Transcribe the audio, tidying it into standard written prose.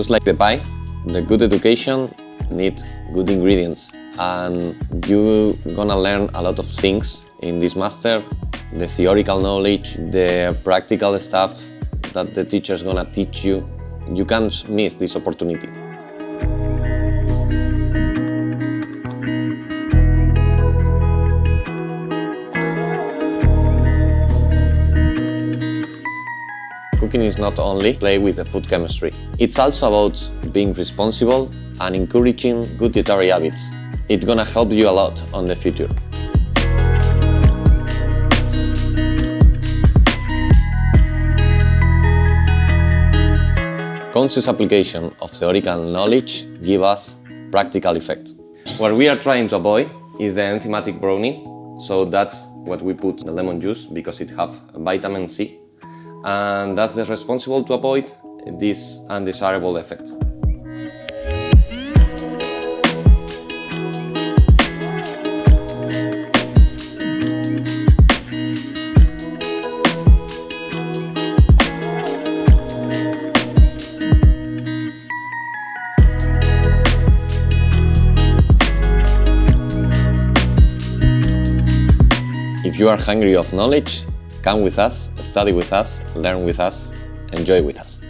just like the pie, the good education need good ingredients, and you're gonna learn a lot of things in this master. The theoretical knowledge, the practical stuff that the teacher's gonna teach you. You can't miss this opportunity. Cooking is not only play with the food chemistry. It's also about being responsible and encouraging good dietary habits. It's gonna help you a lot on the future. Conscious application of theoretical knowledge give us practical effect. What we are trying to avoid is the enzymatic browning, so that's what we put in the lemon juice because it have vitamin C, and that's the responsible to avoid this undesirable effect. If you are hungry of knowledge, come with us, study with us, learn with us, enjoy with us.